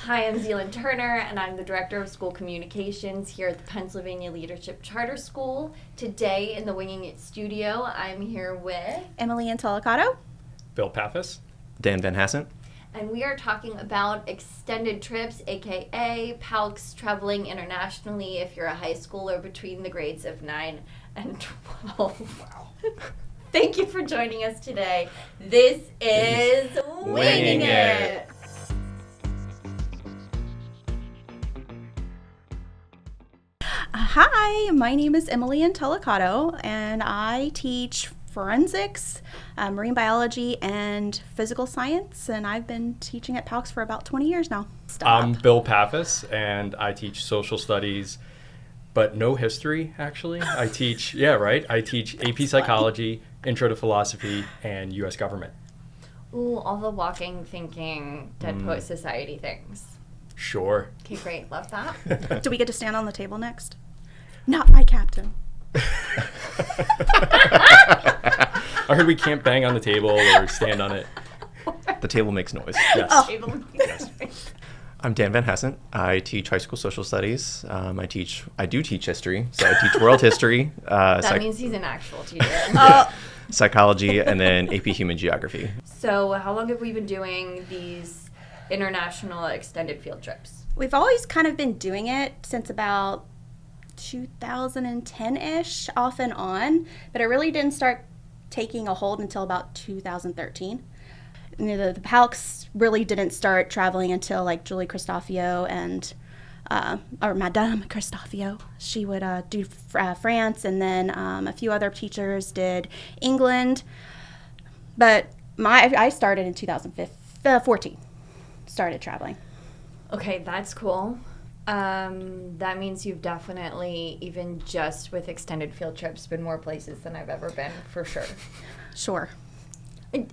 Hi, I'm Zealand Turner, and I'm the Director of School Communications here at the Pennsylvania Leadership Charter School. Today in the Winging It studio, I'm here with Emily Antolicato, Bill Paffis, Dan Van Hassent, and we are talking about extended trips, aka PALCS, traveling internationally if you're a high schooler between the grades of 9 and 12. Wow. Thank you for joining us today. This is Winging It. Hi, my name is Emily Antolicato, and I teach forensics, marine biology, and physical science, and I've been teaching at PALCS for about 20 years now. I'm Bill Paffis, and I teach social studies, but no history, actually. I teach, I teach AP Psychology, Intro to Philosophy, and U.S. Government. Ooh, all the walking, thinking, Dead Poet Society things. Sure. Okay, great. Love that. Do we get to stand on the table next? Not my captain. I heard we can't bang on the table or stand on it. The table makes noise. Yes. Yes. I'm Dan Van Hassent. I teach high school social studies. I do teach history, so I teach world history. That means he's an actual teacher. Psychology, and then AP Human Geography. So how long have we been doing these international extended field trips? We've always kind of been doing it since about 2010-ish, off and on, but it really didn't start taking a hold until about 2013. The PALCS really didn't start traveling until like Julie Christofio and or Madame Christofio. She would do France, and then a few other teachers did England. But I started in 2014. Started traveling. Okay, that's cool. That means you've definitely, even just with extended field trips, been more places than I've ever been, for sure. Sure. She's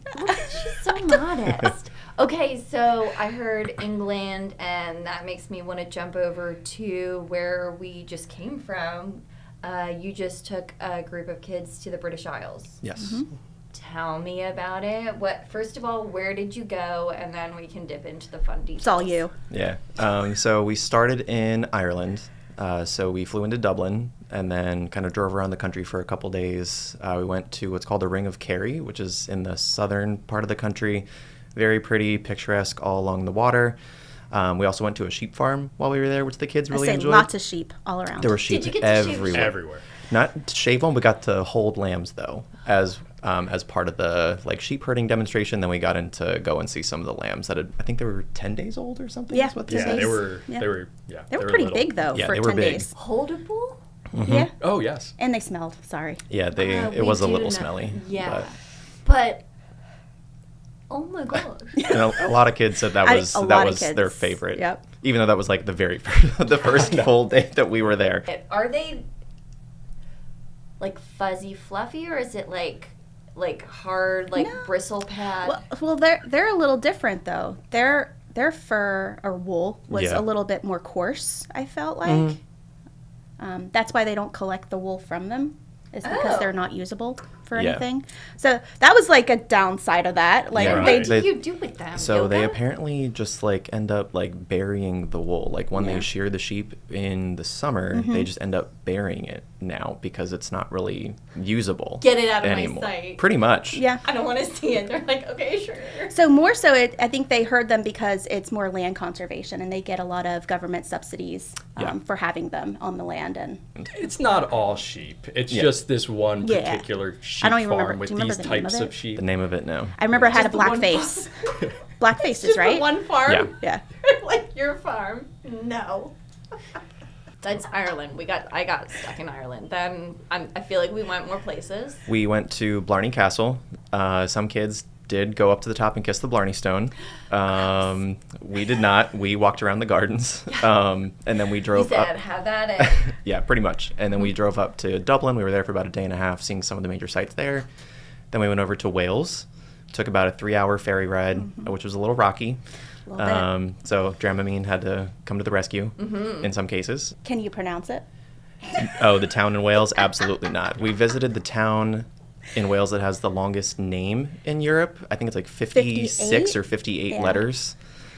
so modest. Okay, so I heard England, and that makes me want to jump over to where we just came from. You just took a group of kids to the British Isles. Yes. Mm-hmm. Tell me about it. First of all, where did you go? And then we can dip into the fun details. It's all you. Yeah. So we started in Ireland. So we flew into Dublin and then kind of drove around the country for a couple days. We went to what's called the Ring of Kerry, which is in the southern part of the country. Very pretty, picturesque, all along the water. We also went to a sheep farm while we were there, which the kids really enjoyed. Lots of sheep all around. There were sheep Did you get to everywhere. Everywhere. Not to shave them, we got to hold lambs though, as part of the sheep herding demonstration. Then we got in to go and see some of the lambs that I think they were 10 days old or something. Yeah. Is what Yeah, says. they were pretty little. big though Yeah, for they were 10 big. days. Holdable? Mm-hmm. Yeah. Oh, yes. And they smelled. Sorry. Yeah, it We was a do little know- smelly. Yeah. But oh my god. And a lot of kids said that was kids. their favorite. Yep. Even though that was like the very first full day that we were there. Are they like fuzzy fluffy, or is it like hard No. bristle pad? Well, they're a little different though. Their fur or wool was Yeah. a little bit more coarse, I felt like. That's why they don't collect the wool from them, is because they're not usable for Yeah. anything. So that was like a downside of that. Like Yeah. they What do you do with them? So they Yoga? apparently just end up burying the wool. Like when they shear the sheep in the summer, they just end up burying it now because it's not really usable. Get it out of anymore. my sight. Pretty much. Yeah. I don't want to see it. They're like, okay, sure. So more so, I think they herd them because it's more land conservation, and they get a lot of government subsidies for having them on the land. And It's not all sheep. It's Yeah. just this one Yeah. particular sheep I don't even farm remember- with do you remember these the name types of of it? sheep. The name of it, no. I remember it had a Just the one black face. farm. Black faces, Just right? the one farm? Yeah. Yeah. Like your farm? No. That's Ireland. I got stuck in Ireland. Then I feel like we went more places. We went to Blarney Castle. Some kids did go up to the top and kiss the Blarney Stone. We did not. We walked around the gardens. And then we We drove said, up. have at it. Yeah, pretty much. And then we drove up to Dublin. We were there for about a day and a half, seeing some of the major sites there. Then we went over to Wales. Took about a 3-hour ferry ride, which was a little rocky. A little bit. So Dramamine had to come to the rescue in some cases. Can you pronounce it? Oh, the town in Wales? Absolutely not. We visited the town in Wales that has the longest name in Europe. I think it's like 56 58? or 58 Yeah. letters.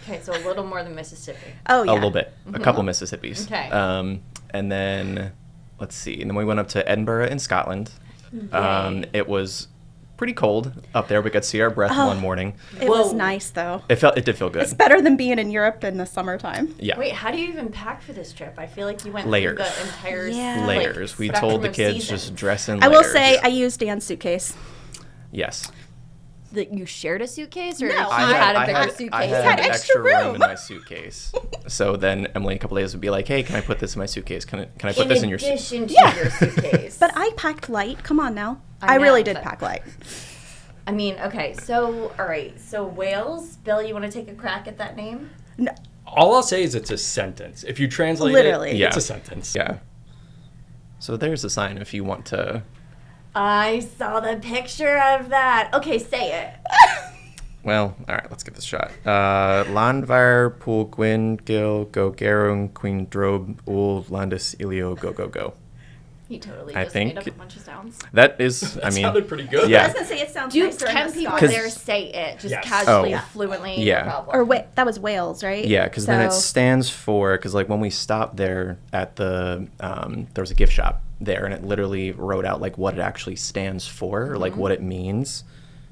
Okay, so a little more than Mississippi. Oh, yeah. A little bit. A couple Mississippis. Okay. And then, let's see. And then we went up to Edinburgh in Scotland. Yay. It was pretty cold up there. We could see our breath one morning. It was Whoa. nice, though. It did feel good. It's better than being in Europe in the summertime. Yeah. Wait, how do you even pack for this trip? I feel like you went Layers. through the entire Yeah. Layers. We spectrum told the of kids seasons. just dress in I layers. will say I used Dan's suitcase. Yes. That you shared a suitcase, or No. he I had a I bigger had, suitcase? I had, had extra room in my suitcase. So then Emily, a couple days would be like, "Hey, can I put this in my suitcase? Can I put this in your suitcase?" addition to Yeah. your suitcase. But I packed light. Come on now. I I really know, did but- pack light. I mean, okay, so, all right. So Wales, Bill, you want to take a crack at that name? No, All I'll say is it's a sentence. If you translate Literally. it, Yeah. it's a sentence. Yeah. So there's a sign if you want to. I saw the picture of that. Okay, say it. Well, all right, let's give this a shot. Landvar pool gwyn gil go gerung queen drob ul landis ilio go go go. He totally I just made up think- a bunch of sounds. That is, That I mean, sounded pretty good. Yeah. I was gonna say it sounds Do nicer in 10 the people Scots. there say it, just Yes. casually, Oh. fluently, Yeah. no problem. Or wait, that was Wales, right? yeah, because then it So- stands for, because like when we stopped there at the, there was a gift shop there, and it literally wrote out like what it actually stands for, or like what it means.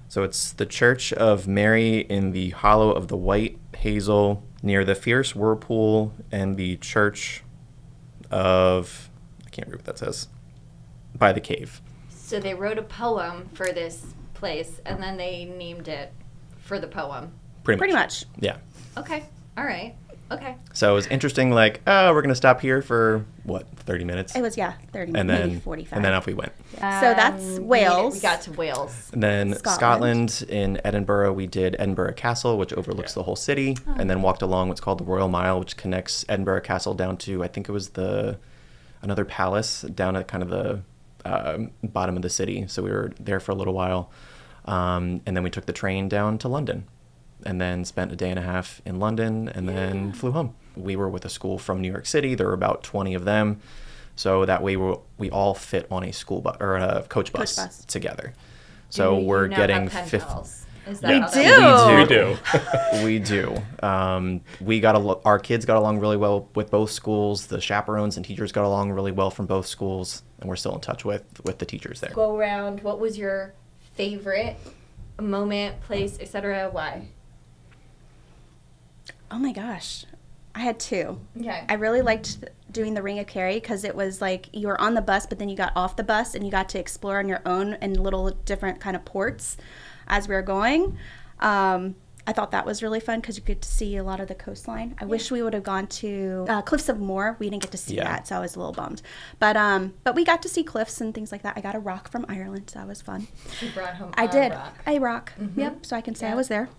So it's the Church of Mary in the hollow of the White Hazel near the fierce whirlpool, and the Church of, I can't read what that says, by the cave. So they wrote a poem for this place, and then they named it for the poem. Pretty much. Yeah. Okay, all right, okay. So it was interesting, like, oh, we're going to stop here for, what, 30 minutes? It was 30, and maybe then 45. And then off we went. So that's Wales. We got to Wales. And then Scotland. Scotland, in Edinburgh, we did Edinburgh Castle, which overlooks the whole city, and then walked along what's called the Royal Mile, which connects Edinburgh Castle down to, I think it was another palace down at kind of the bottom of the city. So we were there for a little while. And then we took the train down to London, and then spent a day and a half in London, and then flew home. We were with a school from New York City. There were about 20 of them. So that way we all fit on a school bus or a coach bus together. So Do you we're now getting have pen 50. pals? Is that We how that do. works? We do. We do. Our kids got along really well with both schools. The chaperones and teachers got along really well from both schools, and we're still in touch with the teachers there. Go around. What was your favorite moment, place, etc.? Why? Oh my gosh. I had two. Okay. I really liked doing the Ring of Kerry because it was like you were on the bus, but then you got off the bus and you got to explore on your own in little different kind of ports as we were going. I thought that was really fun because you get to see a lot of the coastline. I wish we would have gone to Cliffs of Moher. We didn't get to see that, so I was a little bummed. But we got to see cliffs and things like that. I got a rock from Ireland, so that was fun. You brought home I a did. rock. A rock. Yep. So I can say I Yeah. was there.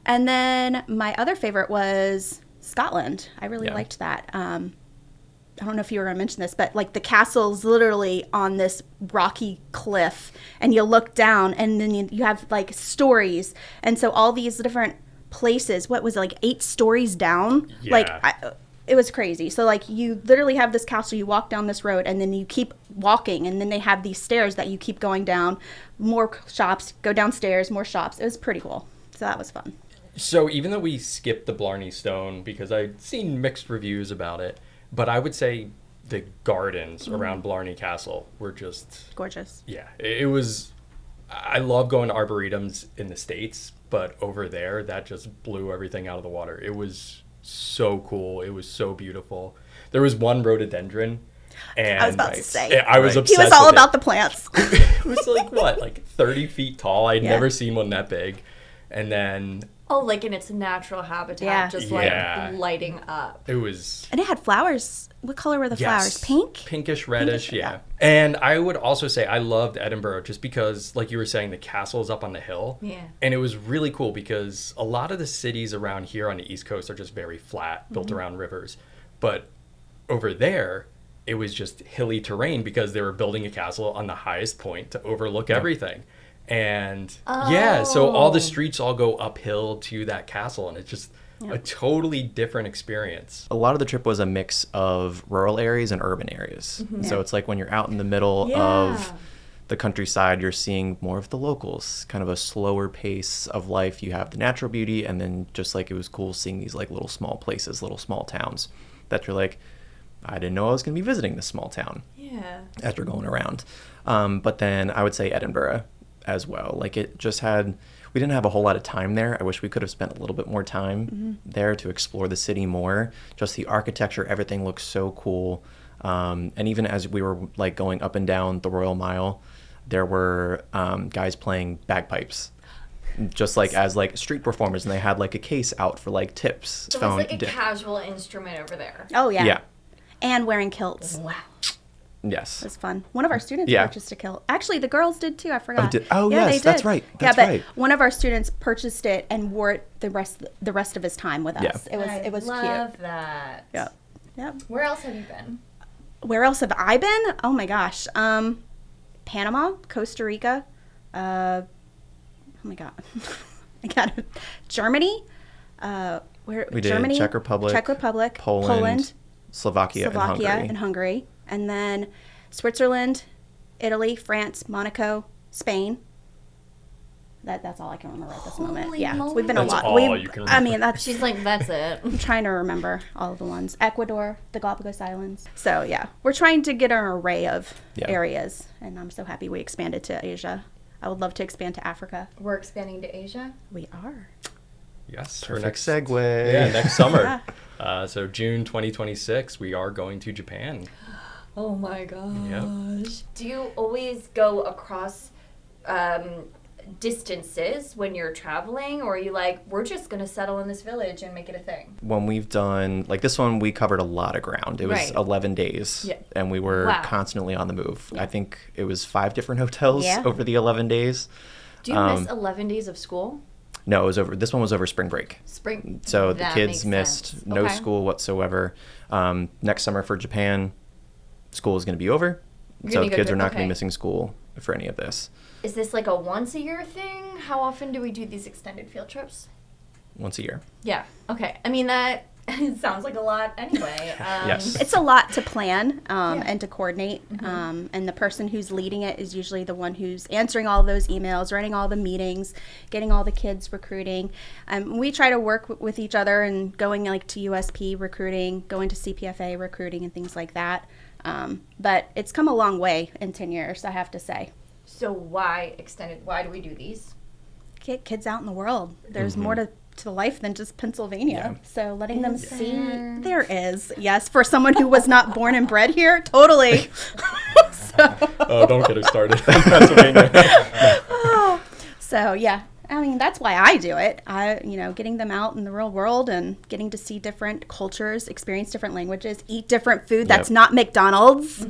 And then my other favorite was Scotland. I really Yeah. liked that. I don't know if you were going to mention this, but like the castle's literally on this rocky cliff, and you look down, and then you have like stories, and so all these different places. What was it, like 8 stories down? Yeah. Like it was crazy. So like you literally have this castle, you walk down this road, and then you keep walking, and then they have these stairs that you keep going down. More shops, go downstairs, more shops. It was pretty cool. So that was fun. So even though we skipped the Blarney Stone because I'd seen mixed reviews about it, but I would say the gardens around Blarney Castle were just, Gorgeous. yeah, it was, I love going to arboretums in the States, but over there, that just blew everything out of the water. It was so cool. It was so beautiful. There was one rhododendron, and I was about to say. I was Right. obsessed He was all with about it. the plants. It was like, what, like 30 feet tall? I'd Yeah. never seen one that big. And then Oh, like in its natural habitat, Yeah. just Yeah. like lighting up. it was And it had flowers. What color were the flowers? Pink? Pinkish, reddish, Pinkish, yeah. yeah. And I would also say I loved Edinburgh just because, like you were saying, the castle is up on the hill. Yeah. And it was really cool because a lot of the cities around here on the East Coast are just very flat, built Mm-hmm. around rivers. But over there, it was just hilly terrain because they were building a castle on the highest point to overlook everything. And yeah, so all the Oh. streets all go uphill to that castle, and it's just a totally different experience. A lot of the trip was a mix of rural areas and urban areas. So it's like when you're out in the middle of the countryside, you're seeing more of the locals, kind of a slower pace of life. You have the natural beauty, and then just like it was cool seeing these like little small places, little small towns that you're like, I didn't know I was going to be visiting this small town. Yeah. As you're going around. But then I would say Edinburgh as well. Like it just had, we didn't have a whole lot of time there. I wish we could have spent a little bit more time there to explore the city more. Just the architecture, everything looks so cool. And even as we were like going up and down the Royal Mile, there were guys playing bagpipes. Just like as like street performers, and they had like a case out for like tips. So it's like a casual instrument over there. Oh, yeah. Yeah. And wearing kilts. Wow. Yes. It was fun. One of our students Yeah. purchased a kilt. Actually, the girls did too. I forgot. Oh, yeah, yes, they that's did. right. Yeah, That's but right. one of our students purchased it and wore it the rest of his time with us. Yeah. It was cute. Love that. Yep. Yep. Where else have you been? Where else have I been? Oh my gosh. Panama, Costa Rica. Oh my god. I got it. Germany. Where We did Germany, Czech Republic, Poland, Slovakia, and Hungary. And then Switzerland, Italy, France, Monaco, Spain. That's all I can remember at this moment. Holy Yeah, moly. we've been That's a lot. all you can I remember. mean, that's. She's like, that's it. I'm trying to remember all of the ones. Ecuador, the Galapagos Islands. So yeah, we're trying to get an array of areas, and I'm so happy we expanded to Asia. I would love to expand to Africa. We're expanding to Asia. We are. Yes. Perfect segue. Yeah, next summer. So June 2026, we are going to Japan. Oh my gosh. Yep. Do you always go across distances when you're traveling, or are you like, we're just going to settle in this village and make it a thing? When we've done, like this one, we covered a lot of ground. It was Right. 11 days, Yeah. and we were Wow. constantly on the move. I think it was 5 different hotels Yeah. over the 11 days. Do you miss 11 days of school? No, it was over. This one was over spring break. Spring. So the That kids makes missed sense. no Okay. school whatsoever. Next summer for Japan, school is going to be over. You're So gonna the go kids to- are not going to okay. be missing school for any of this. Is this like a once a year thing? How often do we do these extended field trips? Once a year. Yeah. Okay. I mean, that sounds like a lot anyway. Yes. It's a lot to plan and to coordinate. And the person who's leading it is usually the one who's answering all those emails, running all the meetings, getting all the kids recruiting. We try to work with each other and going like to USP recruiting, going to CPFA recruiting and things like that. But it's come a long way in 10 years, I have to say. So why extended? Why do we do these? Get kids out in the world. There's more to life than just Pennsylvania. Yeah. So letting them Is see there? there is. Yes, for someone who was not born and bred here, totally. Oh, don't get us started. Pennsylvania. So yeah, I mean that's why I do it. Getting them out in the real world and getting to see different cultures, experience different languages, eat different food that's not McDonald's.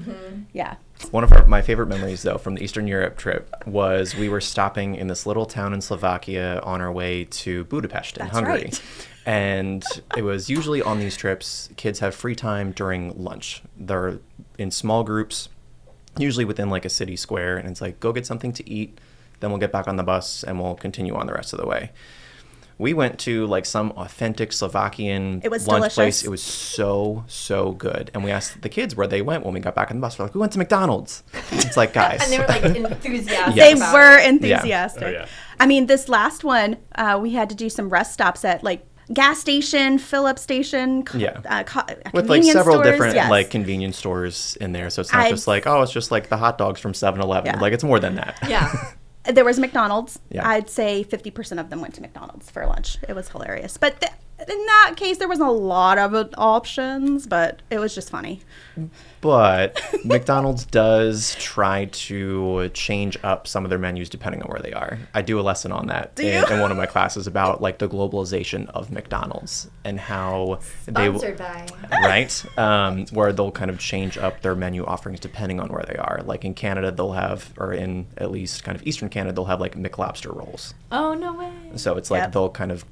Yeah. One of my favorite memories, though, from the Eastern Europe trip was we were stopping in this little town in Slovakia on our way to Budapest in That's Hungary. right. And it was usually on these trips, kids have free time during lunch. They're in small groups, usually within like a city square, and it's like, go get something to eat, then we'll get back on the bus and we'll continue on the rest of the way. We went to like some authentic Slovakian It was lunch delicious. place. It was so good. And we asked the kids where they went when we got back on the bus. We're like, we went to McDonald's. It's like, guys. And they were like enthusiastic. They about were it. enthusiastic. Oh, yeah. I mean, this last one, we had to do some rest stops at like gas station, fill-up station, Yeah. convenience With like several stores. different Yes. like convenience stores in there. So it's not I'd- just like, oh, it's just like the hot dogs from 7-Eleven. Yeah. Like it's more than that. Yeah. There was McDonald's. Yeah. I'd say 50% of them went to McDonald's for lunch. It was hilarious. But in that case, there wasn't a lot of options, but it was just funny. But McDonald's does try to change up some of their menus depending on where they are. I do a lesson on that in one of my classes about like the globalization of McDonald's and how Sponsored by. right? Where they'll kind of change up their menu offerings depending on where they are. Like in Canada, they'll have, or in at least kind of Eastern Canada, they'll have like McLobster rolls. Oh, no way. So it's like Yep. they'll kind of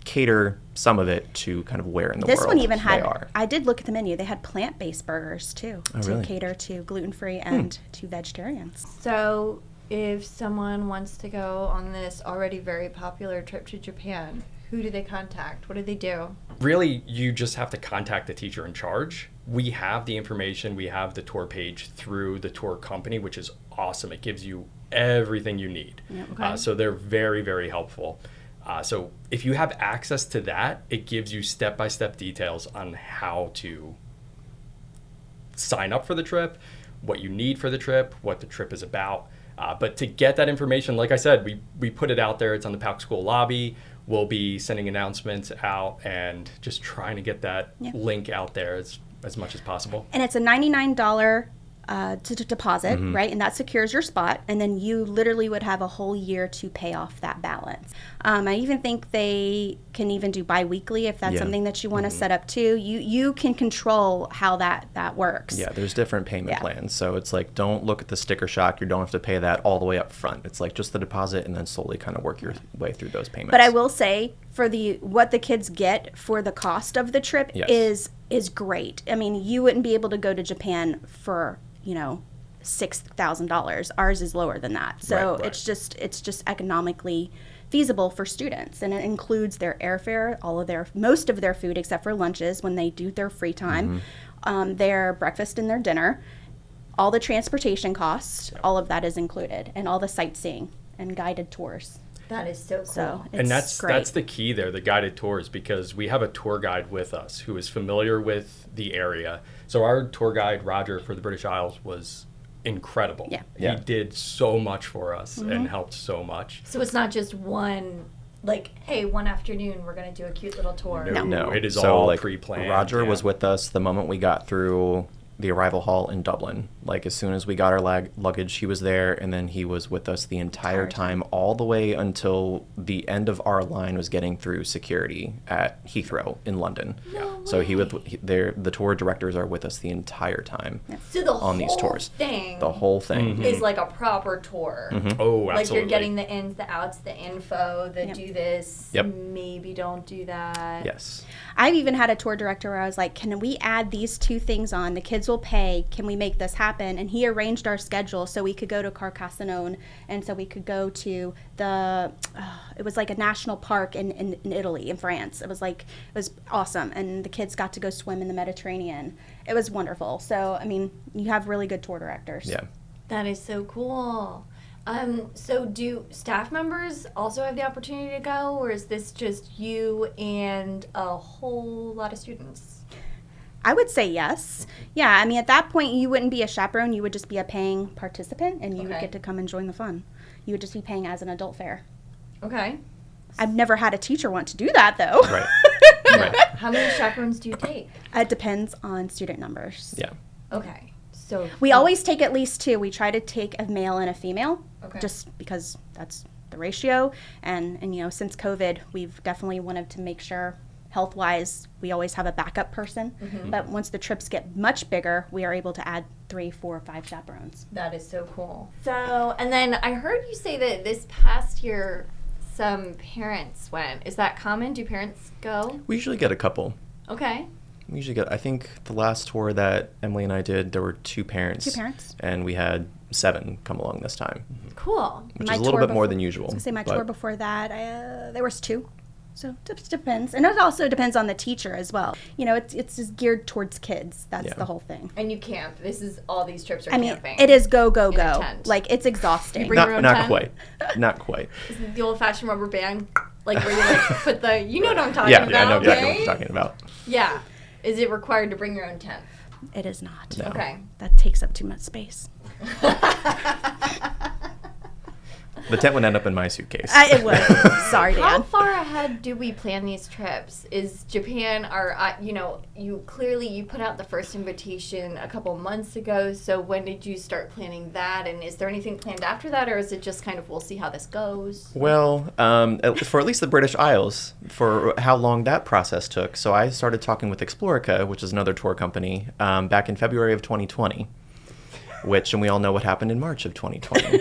cater some of it to kind of where in the This world one even they had, are. I did look at the menu. They had plant-based burgers too to really? cater to gluten-free and to vegetarians. So if someone wants to go on this already very popular trip to Japan, Who do they contact? What do they do? Really, you just have to contact the teacher in charge. We have the information, we have the tour page through the tour company, which is awesome. It gives you everything you need. Okay. So they're very, very helpful. So if you have access to that, it gives you step-by-step details on how to sign up for the trip, what you need for the trip, what the trip is about. But to get that information, like I said, we put it out there. It's on the PALCS school lobby. We'll be sending announcements out and just trying to get that link out there as much as possible. And it's a $99 deposit, right? And that secures your spot. And then you literally would have a whole year to pay off that balance. I even think they can even do bi-weekly if that's something that you want to set up too. You can control how that works. Yeah, there's different payment plans. So it's like, don't look at the sticker shock. You don't have to pay that all the way up front. It's like just the deposit and then slowly kind of work your way through those payments. But I will say, for what the kids get for the cost of the trip is great. I mean, you wouldn't be able to go to Japan for, $6,000. Ours is lower than that. So Right. it's just economically feasible for students, and it includes their airfare, most of their food except for lunches when they do their free time, their breakfast and their dinner, all the transportation costs, all of that is included, and all the sightseeing and guided tours. That is so cool. So it's And that's great. the key there, the guided tours, because we have a tour guide with us who is familiar with the area. So our tour guide, Roger, for the British Isles was incredible. Yeah. He did so much for us and helped so much. So it's not just one, hey, one afternoon we're going to do a cute little tour. No, It is so, all pre-planned. Roger was with us the moment we got through the arrival hall in Dublin. Like, as soon as we got our luggage, he was there, and then he was with us the entire time, all the way until the end of our line was getting through security at Heathrow in London. So the tour directors are with us the entire time So the on these tours. thing The whole thing. is like a proper tour. Oh, Like absolutely. you're getting the ins, the outs, the info, the do this, Yep. maybe don't do that. Yes. I've even had a tour director where I was like, can we add these two things on? The kids will pay. Can we make this happen? And he arranged our schedule so we could go to Carcassonne, and so we could go to it was like a national park in Italy, in France. It was awesome. And the kids got to go swim in the Mediterranean. It was wonderful. So, I mean, you have really good tour directors. Yeah. That is so cool. So do staff members also have the opportunity to go, or is this just you and a whole lot of students? I would say yes. Yeah, I mean, at that point, you wouldn't be a chaperone. You would just be a paying participant, and you would Okay. get to come and join the fun. You would just be paying as an adult fare. Okay. I've never had a teacher want to do that, though. Right. No. How many chaperones do you take? It depends on student numbers. Yeah. Okay. So We always take at least two. We try to take a male and a female, Okay. just because that's the ratio. And since COVID, we've definitely wanted to make sure, health-wise, we always have a backup person. But once the trips get much bigger, we are able to add 3, 4, 5 chaperones. That is so cool. So, and then I heard you say that this past year some parents went. Is that common? Do parents go? We usually get a couple. Okay. I think the last tour that Emily and I did, there were 2 parents. 2 parents. And we had 7 come along this time, Cool. which My is a little tour bit more before- than usual. I was going to say my but- tour before that, there was 2. So it depends. And it also depends on the teacher as well. It's just geared towards kids. That's the whole thing. And you camp. All these trips are I mean, camping. it is go, go, In a go. tent. Like, it's exhausting. bring your own Not tent? quite. Not quite. Is it the old-fashioned rubber band, like where you put the, you know what I'm talking Yeah, about, I know exactly what right? you're talking about. Yeah. Is it required to bring your own tent? It is not. No. Okay. That takes up too much space. The tent would end up in my suitcase. It would. Sorry, How Dan. far ahead do we plan these trips? Is Japan, you put out the first invitation a couple months ago, so when did you start planning that? And is there anything planned after that, or is it just kind of, we'll see how this goes? Well, for at least the British Isles, for how long that process took. So I started talking with Explorica, which is another tour company, back in February of 2020. And we all know what happened in March of 2020.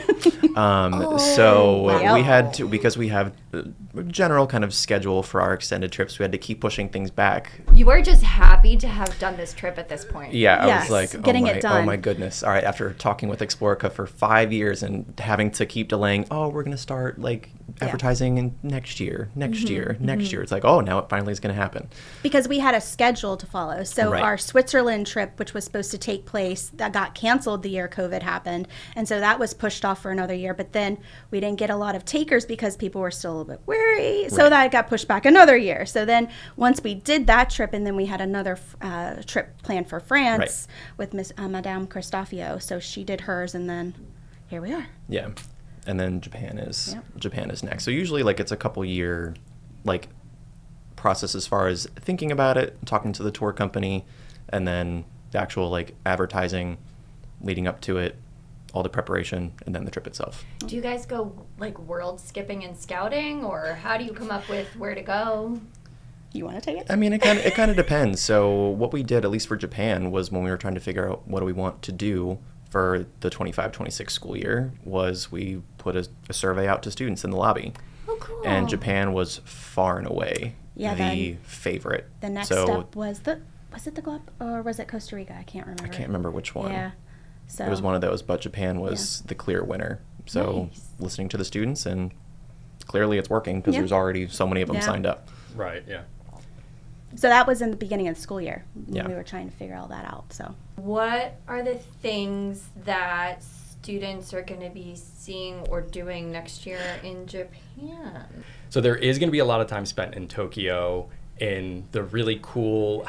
So wow. we had to, because we have a general kind of schedule for our extended trips, we had to keep pushing things back. You are just happy to have done this trip at this point. Yeah, I Yes, was like, getting oh it done. my goodness. All right, after talking with Explorica for 5 years and having to keep delaying, we're going to start advertising in next year, next year. It's like, oh, now it finally is going to happen. Because we had a schedule to follow. So Right. our Switzerland trip, which was supposed to take place, that got canceled the year COVID happened. And so that was pushed off for another year. But then we didn't get a lot of takers because people were still a little bit wary. So Right. that got pushed back another year. So then once we did that trip, and then we had another trip planned for France with Miss Madame Cristofio. So she did hers, and then here we are. Yeah. And then Japan is next. So usually like it's a couple year like process as far as thinking about it, talking to the tour company, and then the actual like advertising leading up to it, all the preparation, and then the trip itself. Do you guys go like world skipping and scouting, or how do you come up with where to go? You want to take it? I mean, it kind of depends. So what we did, at least for Japan, was when we were trying to figure out what do we want to do for the 25-26 school year, was we put a survey out to students in the lobby. Oh, cool. And Japan was far and away the favorite. The next step was it the Globe, or was it Costa Rica? I can't remember. I can't remember which one. Yeah. So It was one of those, but Japan was the clear winner. So Nice. listening to the students, and clearly it's working because Yeah. there's already so many of them Yeah. signed up. Right, yeah. So that was in the beginning of the school year when Yeah. we were trying to figure all that out. So What are the things that students are going to be seeing or doing next year in Japan? So there is going to be a lot of time spent in Tokyo in the really cool.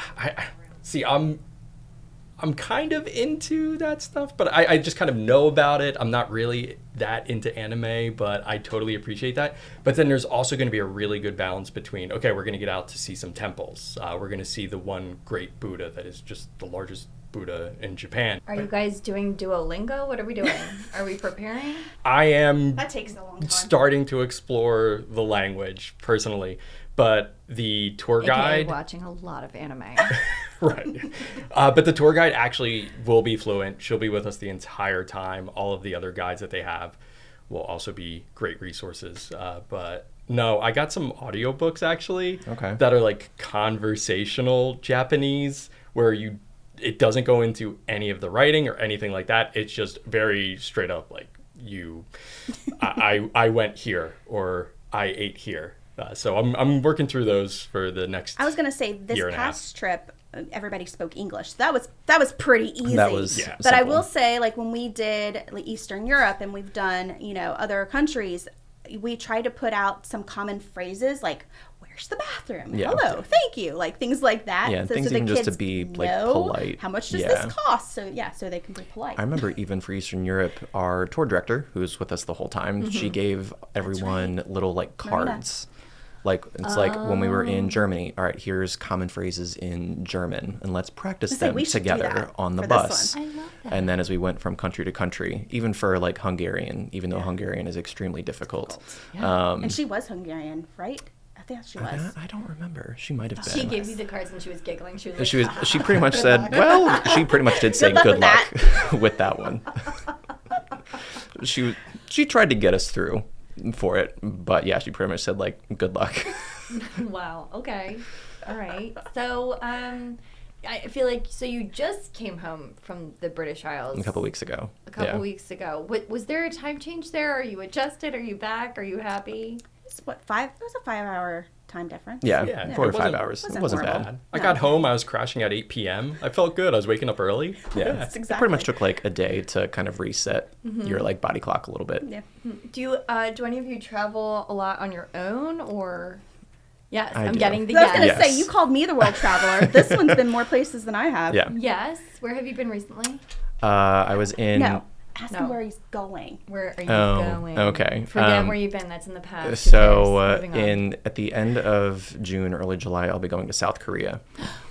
I'm kind of into that stuff, but I just kind of know about it. I'm not really that into anime, but I totally appreciate that. But then there's also going to be a really good balance between, okay, we're going to get out to see some temples. We're going to see the one great Buddha that is just the largest Buddha in Japan. Are you guys doing Duolingo? What are we doing? Are we preparing? I am takes a long starting to explore the language personally, but the tour AKA guide... watching a lot of anime. Right. But the tour guide actually will be fluent. She'll be with us the entire time. All of the other guides that they have will also be great resources. But no, I got some audiobooks actually that are like conversational Japanese where it doesn't go into any of the writing or anything like that. It's just very straight up like I went here or I ate here. So I'm working through those for the next. I was gonna say this year and a half. past trip, everybody spoke English. That was pretty easy. That was But I simple. will say, like when we did like Eastern Europe and we've done other countries, we tried to put out some common phrases like "Where's the bathroom?" Yeah. "Hello," "Thank you," like things like that. Yeah, things the even just to kids be, like, know polite. How much does Yeah. this cost? So they can be polite. I remember even for Eastern Europe, our tour director, who was with us the whole time, she gave everyone little like Marina. cards. Like it's like when we were in Germany, all right, here's common phrases in German, and let's practice I was like, them we should do together that on the for this bus. one. I love that. And then as we went from country to country, even for like Hungarian, even though Hungarian is extremely difficult. And she was Hungarian, right? I think she was. I don't remember. She might have been. She gave you the cards and she was giggling. She was like, She pretty much said, well, she pretty much did say luck good with luck with that one. She tried to get us through for it, but yeah, she pretty much said like good luck. wow. Okay. All right. So, I feel like you just came home from the British Isles A couple weeks ago. a couple weeks ago. Was there a time change there? Are you adjusted? Are you back? Are you happy? It's It was a 5-hour time difference. Yeah, Yeah, 4 it or 5 wasn't- hours. It wasn't wasn't horrible. bad. I got home. I was crashing at 8 p.m. I felt good. I was waking up early. Yeah, That's it exactly. pretty much took like a day to kind of reset your like body clock a little bit. Yeah. Do any of you travel a lot on your own or? Yes, I I'm do. getting the I was gonna yes. Yes. say you called me the world traveler. This one's been more places than I have. Yeah. Yes. Where have you been recently? I was in. No, ask No. him where he's going. Where are you Oh, going? okay. Forget where you've been. That's in the past. Who So cares? Moving on. at the end of June, early July, I'll be going to South Korea.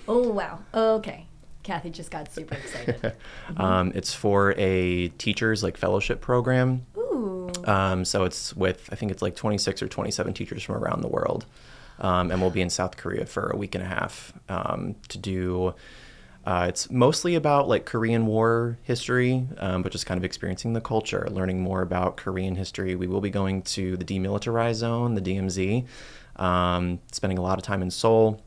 Oh wow. Okay. Kathy just got super excited. It's for a teachers like fellowship program. Ooh. So it's with, I think it's like 26 or 27 teachers from around the world. And we'll be in South Korea for a week and a half to do, it's mostly about like Korean War history, but just kind of experiencing the culture, learning more about Korean history. We will be going to the demilitarized zone, the DMZ, spending a lot of time in Seoul.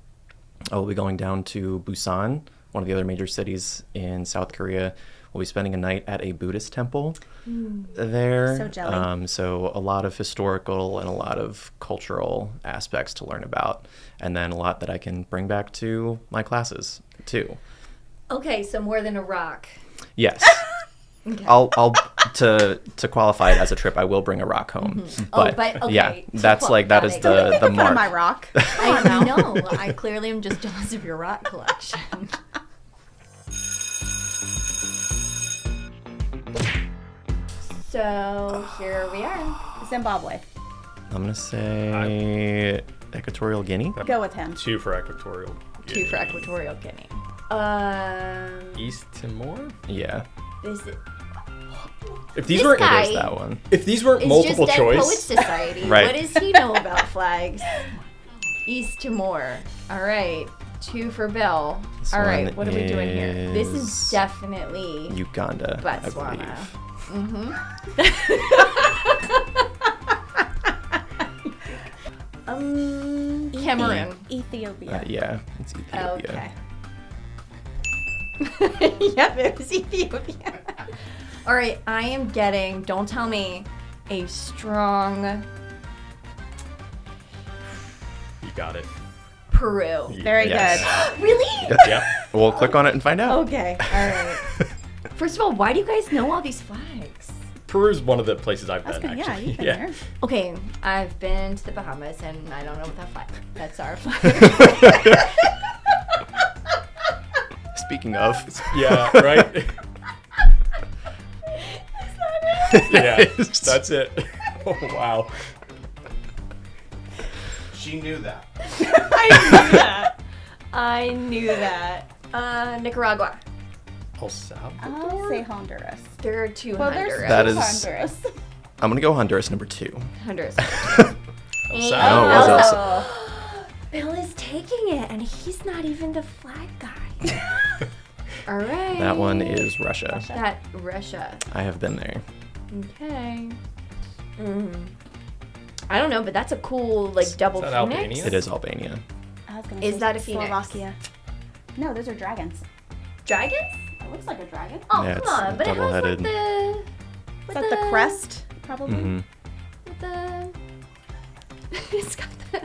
I will be going down to Busan, one of the other major cities in South Korea. We'll We'll be spending a night at a Buddhist temple there. So jelly. So a lot of historical and a lot of cultural aspects to learn about, and then a lot that I can bring back to my classes too. Okay, so more than a rock. Yes. Okay. I'll to qualify it as a trip, I will bring a rock home. But, okay. yeah, that's like that is Got it. the Make fun mark. of my rock. I know. I clearly am just jealous of your rock collection. So here we are. Zimbabwe. I'm gonna say Equatorial Guinea. Go with him. 2 for Equatorial. 2 for Equatorial Guinea. East Timor? Yeah. This is, If these This weren't guy- It is that one. if these weren't it's multiple just Dead Poets choice, Society. Right. What does he know about flags? East Timor. All right. 2 for Bill. This All right. one What are we doing here? This is is definitely Uganda, I Botswana. believe. Cameroon. Ethiopia. Yeah, it's Ethiopia. Okay. Yep, it was Ethiopia. All right, I am getting, don't tell me, a strong you got it. Peru. Very Yes. good. Really? Yep. We'll click on it and find out. Okay, all right. First of all, why do you guys know all these flags? Peru's one of the places I've That's been, good. Yeah, actually. you've been there. Okay, I've been to the Bahamas and I don't know what that flag. That's our flag. Speaking of, Yeah, right? Yeah, that's it. Oh, wow. She knew that. I knew that. Nicaragua. El Salvador? I'll say Honduras. There are 2 Well, there's Honduras. That two is- Honduras. I'm gonna go Honduras number 2. Honduras. El Oh, Salvador. it was El Also, Bill is taking it, and he's not even the flag guy. All right. That one is Russia. That Russia. I have been there. Okay. I don't know, but that's a cool like double that phoenix. Albania? It is Albania. I was gonna Is say that a phoenix? Slovakia. No, those are dragons. Dragons? It looks like a dragon. Oh, Yeah, come it's on! But it has like double-headed. the. Is that the crest? Probably. Hmm. With the. It's got the.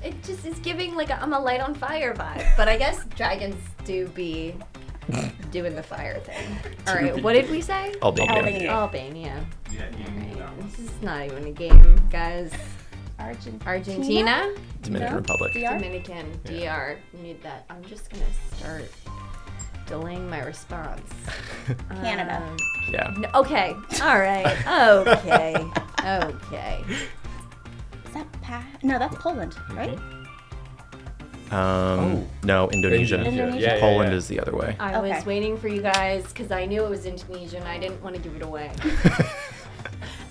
It just is giving like a I'm a light on fire vibe. But I guess dragons do be doing the fire thing. All right, what did we say? Albania. Albania. Albania. Yeah, you knew that Alright, one. this is not even a game, guys. Argentina? Dominican No? Republic. DR? Dominican, DR. Need that. I'm just gonna start delaying my response. Canada. Yeah. No, okay. All right. Okay. Okay. Is that No, that's Poland, right? No, Indonesia. Indonesia. Yeah, Poland yeah. is the other way. I was Okay. waiting for you guys because I knew it was Indonesian. I didn't want to give it away.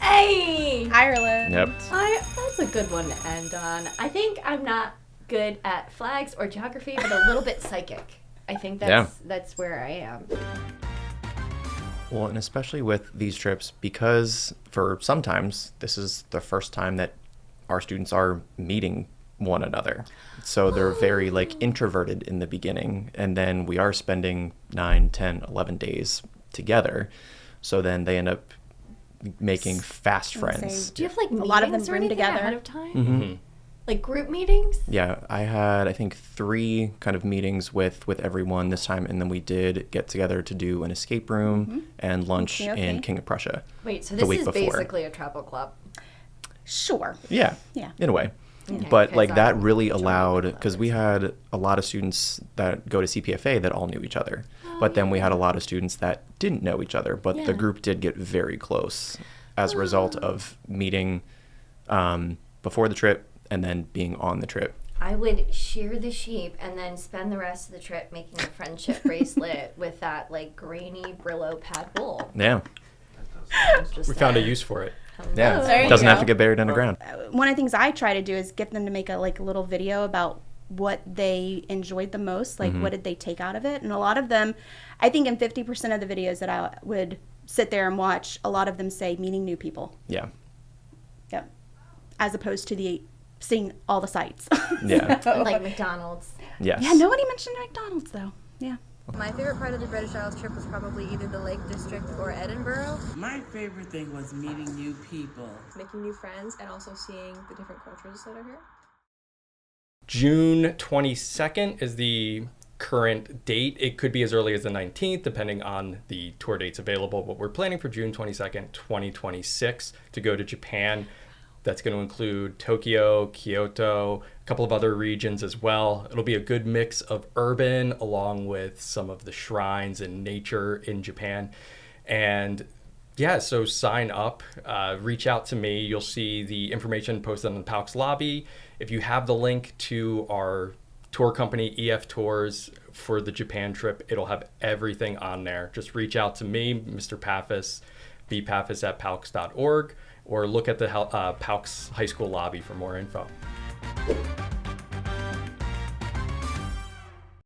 Hey! Ireland. Yep. That's a good one to end on. I think I'm not good at flags or geography, but a little bit psychic. I think that's where I am. Well, and especially with these trips, because for sometimes this is the first time that our students are meeting one another. So they're very like introverted in the beginning, and then we are spending 9, 10, 11 days together. So then they end up making fast gonna friends. say- Do you have like A lot of them meetings or room anything together. ahead of time? Mm-hmm. Like group meetings? Yeah, I had I think 3 kind of meetings with everyone this time, and then we did get together to do an escape room and lunch Okay. in King of Prussia. Wait, so The this week is before. basically a travel club. Sure. Yeah, Yeah. in a way. Okay, But 'cause like that I'm really drawing allowed, club. because we had a lot of students that go to CPFA that all knew each other. But then we had a lot of students that didn't know each other, but Yeah. the group did get very close as a result of meeting before the trip and then being on the trip. I would shear the sheep and then spend the rest of the trip making a friendship bracelet with that like grainy Brillo pad wool. Yeah. It's just We found a that. use for it. Yeah. There you Doesn't have go. to get buried underground. One of the things I try to do is get them to make a little video about what they enjoyed the most, like what did they take out of it. And a lot of them, I think in 50% of the videos that I would sit there and watch, a lot of them say meeting new people. Yeah. Yep. As opposed to the seeing all the sites. Yeah. And, like McDonald's. Yes. Yeah, nobody mentioned McDonald's though. Yeah. My favorite part of the British Isles trip was probably either the Lake District or Edinburgh. My favorite thing was meeting new people. Making new friends and also seeing the different cultures that are here. June 22nd is the current date. It could be as early as the 19th, depending on the tour dates available, but we're planning for June 22nd, 2026 to go to Japan. That's going to include Tokyo, Kyoto, a couple of other regions as well. It'll be a good mix of urban along with some of the shrines and nature in Japan. And yeah, so sign up, reach out to me. You'll see the information posted on the PALCS lobby. If you have the link to our tour company, EF Tours, for the Japan trip, it'll have everything on there. Just reach out to me, Mr. Paphos, bpaphos@palcs.org, or look at the PALCS High School lobby for more info.